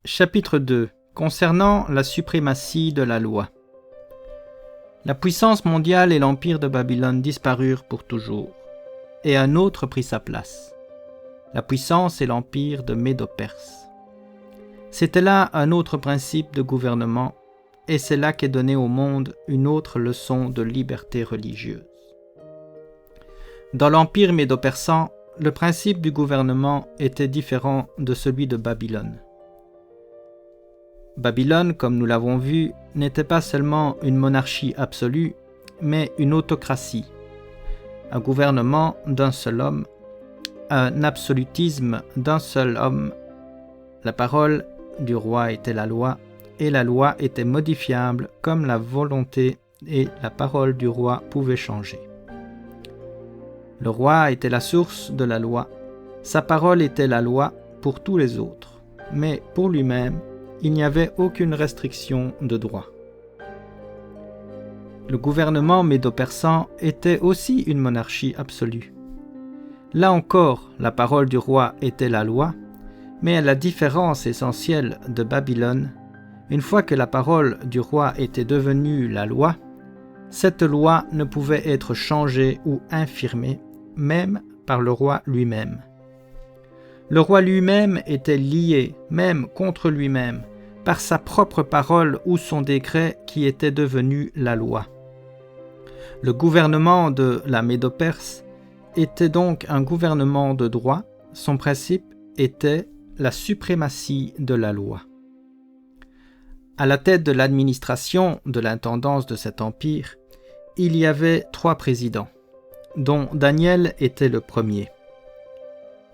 Chapitre 2. Concernant la suprématie de la loi. La puissance mondiale et l'empire de Babylone disparurent pour toujours, et un autre prit sa place, la puissance et l'empire de Médo-Perse. C'était là un autre principe de gouvernement, et c'est là qu'est donnée au monde une autre leçon de liberté religieuse. Dans l'empire médo-persan, le principe du gouvernement était différent de celui de Babylone. Babylone, comme nous l'avons vu, n'était pas seulement une monarchie absolue, mais une autocratie, un gouvernement d'un seul homme, un absolutisme d'un seul homme. La parole du roi était la loi, et la loi était modifiable comme la volonté et la parole du roi pouvaient changer. Le roi était la source de la loi, sa parole était la loi pour tous les autres, mais pour lui-même, il n'y avait aucune restriction de droit. Le gouvernement médo-persan était aussi une monarchie absolue. Là encore, la parole du roi était la loi, mais à la différence essentielle de Babylone, une fois que la parole du roi était devenue la loi, cette loi ne pouvait être changée ou infirmée, même par le roi lui-même. Le roi lui-même était lié, même contre lui-même, par sa propre parole ou son décret qui était devenu la loi. Le gouvernement de la Médo-Perse était donc un gouvernement de droit, son principe était la suprématie de la loi. À la tête de l'administration de l'intendance de cet empire, il y avait 3 présidents, dont Daniel était le premier.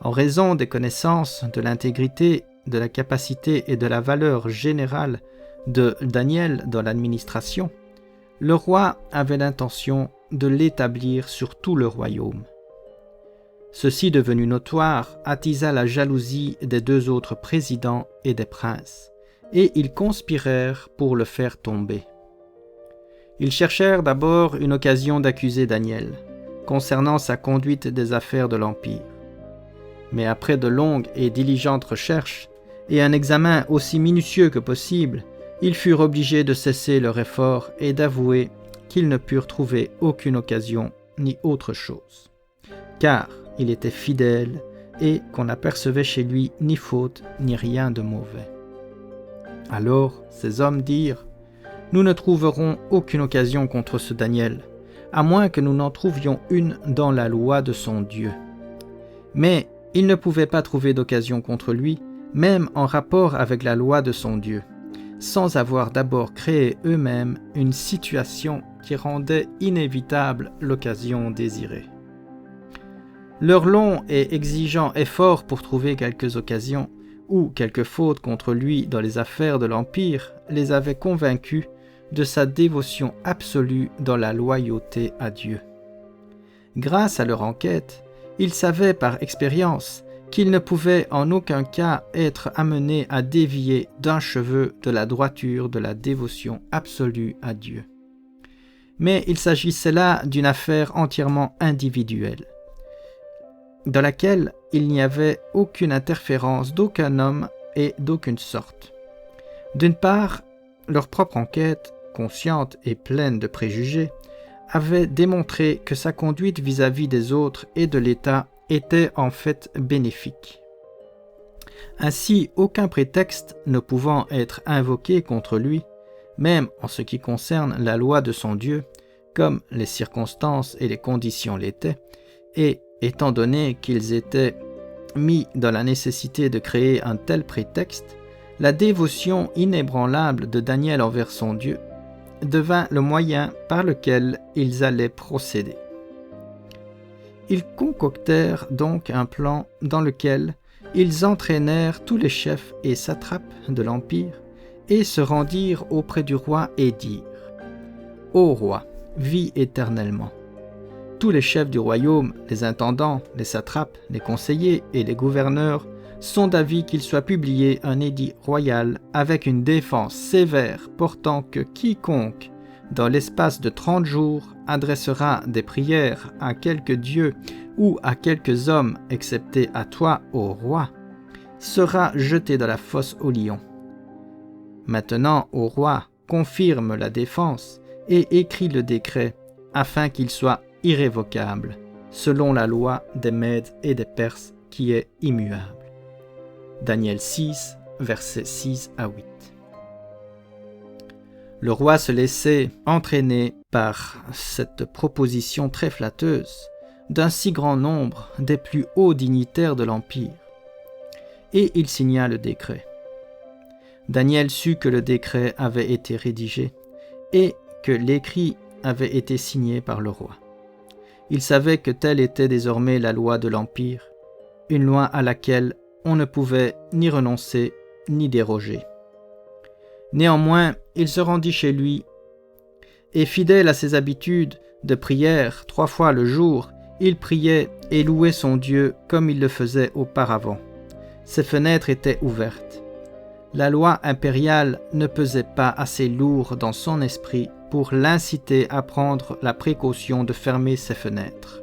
En raison des connaissances, de l'intégrité, de la capacité et de la valeur générale de Daniel dans l'administration, le roi avait l'intention de l'établir sur tout le royaume. Ceci devenu notoire attisa la jalousie des 2 autres présidents et des princes, et ils conspirèrent pour le faire tomber. Ils cherchèrent d'abord une occasion d'accuser Daniel, concernant sa conduite des affaires de l'empire. Mais après de longues et diligentes recherches, et un examen aussi minutieux que possible, ils furent obligés de cesser leur effort et d'avouer qu'ils ne purent trouver aucune occasion ni autre chose, car il était fidèle et qu'on n'apercevait chez lui ni faute ni rien de mauvais. Alors ces hommes dirent : « Nous ne trouverons aucune occasion contre ce Daniel, à moins que nous n'en trouvions une dans la loi de son Dieu. » Mais ils ne pouvaient pas trouver d'occasion contre lui, même en rapport avec la loi de son Dieu, sans avoir d'abord créé eux-mêmes une situation qui rendait inévitable l'occasion désirée. Leur long et exigeant effort pour trouver quelques occasions ou quelques fautes contre lui dans les affaires de l'Empire les avait convaincus de sa dévotion absolue dans la loyauté à Dieu. Grâce à leur enquête, ils savaient par expérience qu'ils ne pouvaient en aucun cas être amenés à dévier d'un cheveu de la droiture de la dévotion absolue à Dieu. Mais il s'agissait là d'une affaire entièrement individuelle, dans laquelle il n'y avait aucune interférence d'aucun homme et d'aucune sorte. D'une part, leur propre enquête, consciente et pleine de préjugés, avait démontré que sa conduite vis-à-vis des autres et de l'État était en fait bénéfique. Ainsi, aucun prétexte ne pouvant être invoqué contre lui, même en ce qui concerne la loi de son Dieu, comme les circonstances et les conditions l'étaient, et étant donné qu'ils étaient mis dans la nécessité de créer un tel prétexte, la dévotion inébranlable de Daniel envers son Dieu devint le moyen par lequel ils allaient procéder. Ils concoctèrent donc un plan dans lequel ils entraînèrent tous les chefs et satrapes de l'Empire et se rendirent auprès du roi et dirent : « Ô roi, vis éternellement. Tous les chefs du royaume, les intendants, les satrapes, les conseillers et les gouverneurs sont d'avis qu'il soit publié un édit royal avec une défense sévère portant que quiconque, dans l'espace de 30 jours, adressera des prières à quelque dieu ou à quelques hommes, excepté à toi, ô roi, sera jeté dans la fosse aux lions. Maintenant, ô roi, confirme la défense et écris le décret, afin qu'il soit irrévocable, selon la loi des Mèdes et des Perses qui est immuable. Daniel 6, versets 6 à 8. Le roi se laissait entraîner par cette proposition très flatteuse d'un si grand nombre des plus hauts dignitaires de l'Empire, et il signa le décret. Daniel sut que le décret avait été rédigé et que l'écrit avait été signé par le roi. Il savait que telle était désormais la loi de l'Empire, une loi à laquelle on ne pouvait ni renoncer ni déroger. Néanmoins, il se rendit chez lui, et fidèle à ses habitudes de prière 3 fois le jour, il priait et louait son Dieu comme il le faisait auparavant. Ses fenêtres étaient ouvertes. La loi impériale ne pesait pas assez lourd dans son esprit pour l'inciter à prendre la précaution de fermer ses fenêtres.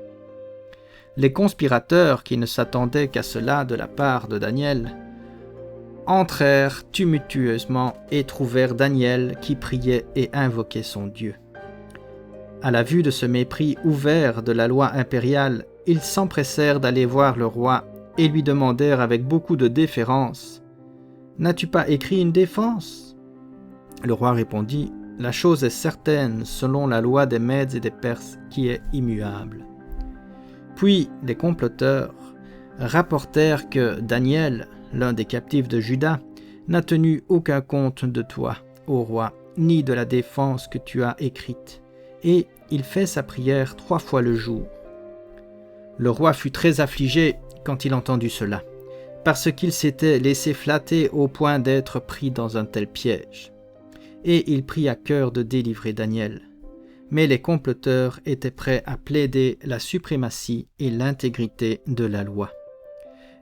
Les conspirateurs, qui ne s'attendaient qu'à cela de la part de Daniel, entrèrent tumultueusement et trouvèrent Daniel qui priait et invoquait son Dieu. À la vue de ce mépris ouvert de la loi impériale, ils s'empressèrent d'aller voir le roi et lui demandèrent avec beaucoup de déférence : « N'as-tu pas écrit une défense ?» Le roi répondit : « La chose est certaine selon la loi des Mèdes et des Perses qui est immuable. » Puis les comploteurs rapportèrent que Daniel, l'un des captifs de Juda, n'a tenu aucun compte de toi, ô roi, ni de la défense que tu as écrite, et il fait sa prière 3 fois le jour. Le roi fut très affligé quand il entendit cela, parce qu'il s'était laissé flatter au point d'être pris dans un tel piège. Et il prit à cœur de délivrer Daniel. Mais les comploteurs étaient prêts à plaider la suprématie et l'intégrité de la loi,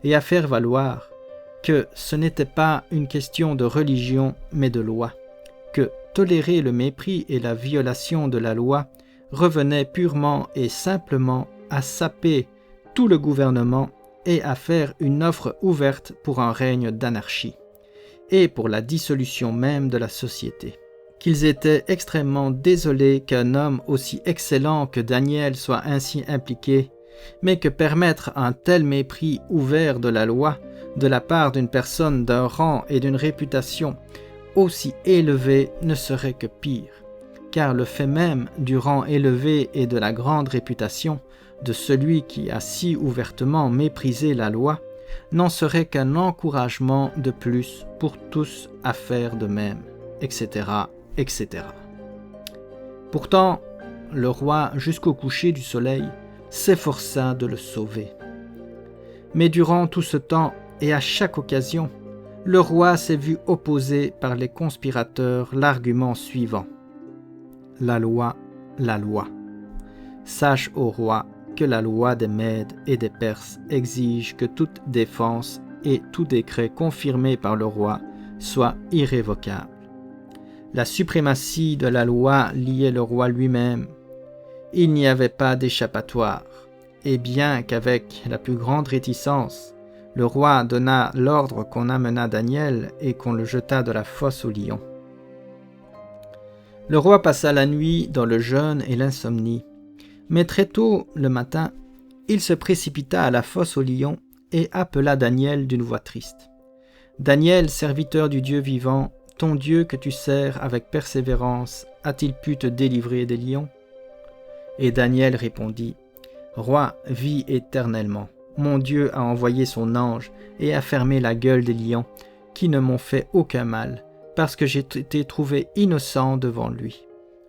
et à faire valoir que ce n'était pas une question de religion mais de loi, que tolérer le mépris et la violation de la loi revenait purement et simplement à saper tout le gouvernement et à faire une offre ouverte pour un règne d'anarchie, et pour la dissolution même de la société. Qu'ils étaient extrêmement désolés qu'un homme aussi excellent que Daniel soit ainsi impliqué, mais que permettre un tel mépris ouvert de la loi de la part d'une personne d'un rang et d'une réputation aussi élevée ne serait que pire, car le fait même du rang élevé et de la grande réputation de celui qui a si ouvertement méprisé la loi n'en serait qu'un encouragement de plus pour tous à faire de même, etc., etc. Pourtant, le roi, jusqu'au coucher du soleil, s'efforça de le sauver. Mais durant tout ce temps, et à chaque occasion, le roi s'est vu opposer par les conspirateurs l'argument suivant : « La loi, la loi. Sache, ô roi, que la loi des Mèdes et des Perses exige que toute défense et tout décret confirmé par le roi soit irrévocable. La suprématie de la loi liait le roi lui-même. Il n'y avait pas d'échappatoire, et bien qu'avec la plus grande réticence, le roi donna l'ordre qu'on amena Daniel et qu'on le jeta de la fosse aux lions. Le roi passa la nuit dans le jeûne et l'insomnie, mais très tôt le matin, il se précipita à la fosse aux lions et appela Daniel d'une voix triste. « Daniel, serviteur du Dieu vivant, ton Dieu que tu sers avec persévérance, a-t-il pu te délivrer des lions ?» Et Daniel répondit : « Roi, vis éternellement. Mon Dieu a envoyé son ange et a fermé la gueule des lions, qui ne m'ont fait aucun mal, parce que j'ai été trouvé innocent devant lui.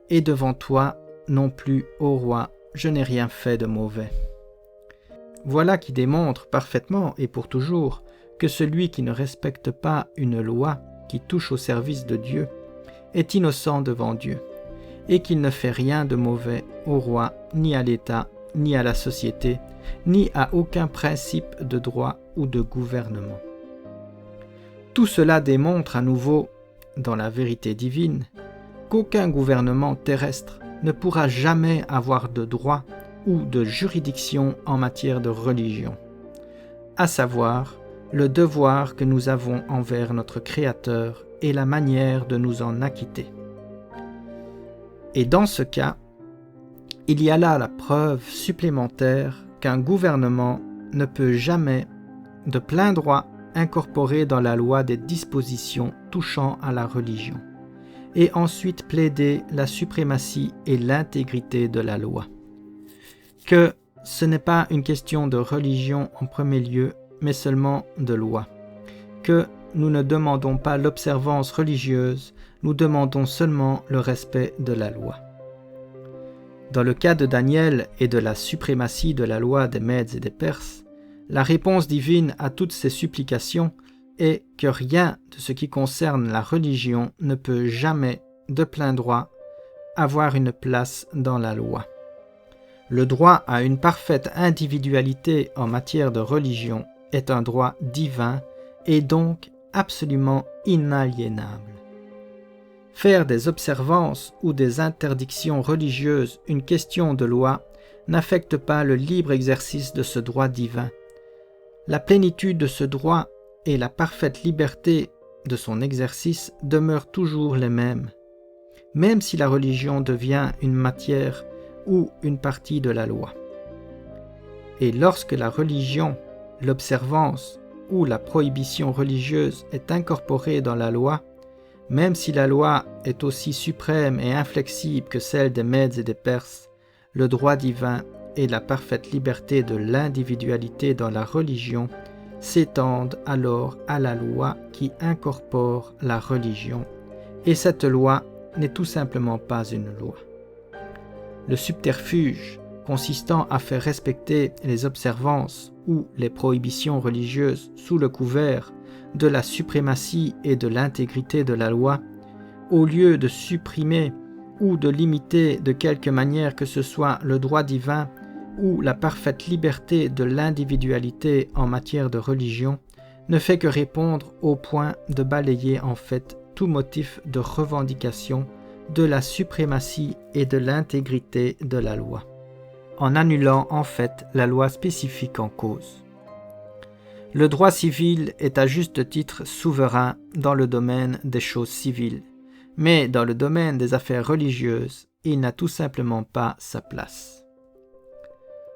Et devant toi non plus, ô roi, je n'ai rien fait de mauvais. » Voilà qui démontre parfaitement et pour toujours que celui qui ne respecte pas une loi qui touche au service de Dieu est innocent devant Dieu, et qu'il ne fait rien de mauvais au roi, ni à l'État, ni à la société, ni à aucun principe de droit ou de gouvernement. Tout cela démontre à nouveau, dans la vérité divine, qu'aucun gouvernement terrestre ne pourra jamais avoir de droit ou de juridiction en matière de religion, à savoir le devoir que nous avons envers notre Créateur et la manière de nous en acquitter. Et dans ce cas, il y a là la preuve supplémentaire qu'un gouvernement ne peut jamais, de plein droit, incorporer dans la loi des dispositions touchant à la religion, et ensuite plaider la suprématie et l'intégrité de la loi. Que ce n'est pas une question de religion en premier lieu, mais seulement de loi. Que nous ne demandons pas l'observance religieuse, nous demandons seulement le respect de la loi. Dans le cas de Daniel et de la suprématie de la loi des Mèdes et des Perses, la réponse divine à toutes ces supplications est que rien de ce qui concerne la religion ne peut jamais, de plein droit, avoir une place dans la loi. Le droit à une parfaite individualité en matière de religion est un droit divin et donc absolument inaliénable. Faire des observances ou des interdictions religieuses une question de loi n'affecte pas le libre exercice de ce droit divin. La plénitude de ce droit et la parfaite liberté de son exercice demeurent toujours les mêmes, même si la religion devient une matière ou une partie de la loi. Et lorsque la religion, l'observance ou la prohibition religieuse est incorporée dans la loi, même si la loi est aussi suprême et inflexible que celle des Mèdes et des Perses, le droit divin et la parfaite liberté de l'individualité dans la religion s'étendent alors à la loi qui incorpore la religion, et cette loi n'est tout simplement pas une loi. Le subterfuge consistant à faire respecter les observances ou les prohibitions religieuses sous le couvert de la suprématie et de l'intégrité de la loi, au lieu de supprimer ou de limiter de quelque manière que ce soit le droit divin ou la parfaite liberté de l'individualité en matière de religion, ne fait que répondre au point de balayer en fait tout motif de revendication de la suprématie et de l'intégrité de la loi, en annulant en fait la loi spécifique en cause. Le droit civil est à juste titre souverain dans le domaine des choses civiles, mais dans le domaine des affaires religieuses, il n'a tout simplement pas sa place.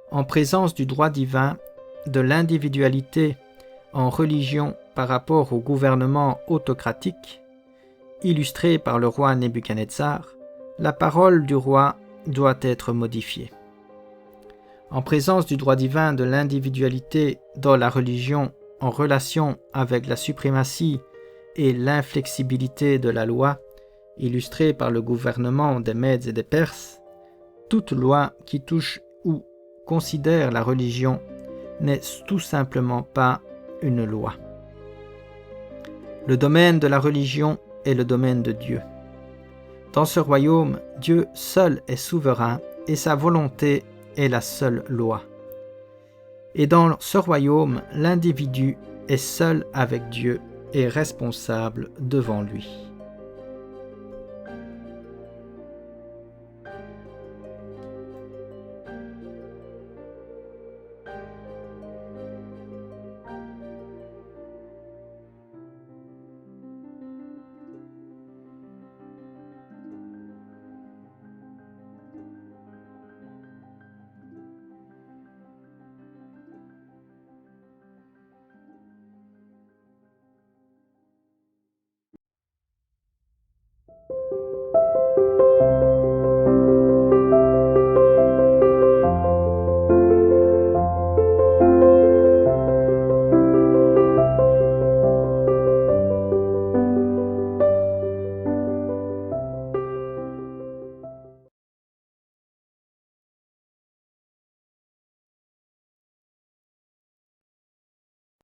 En présence du droit divin, de l'individualité en religion par rapport au gouvernement autocratique, illustré par le roi Nebuchadnezzar, la parole du roi doit être modifiée. En présence du droit divin de l'individualité dans la religion en relation avec la suprématie et l'inflexibilité de la loi, illustrée par le gouvernement des Mèdes et des Perses, toute loi qui touche ou considère la religion n'est tout simplement pas une loi. Le domaine de la religion est le domaine de Dieu. Dans ce royaume, Dieu seul est souverain et sa volonté est la seule loi. Et dans ce royaume, l'individu est seul avec Dieu et responsable devant lui.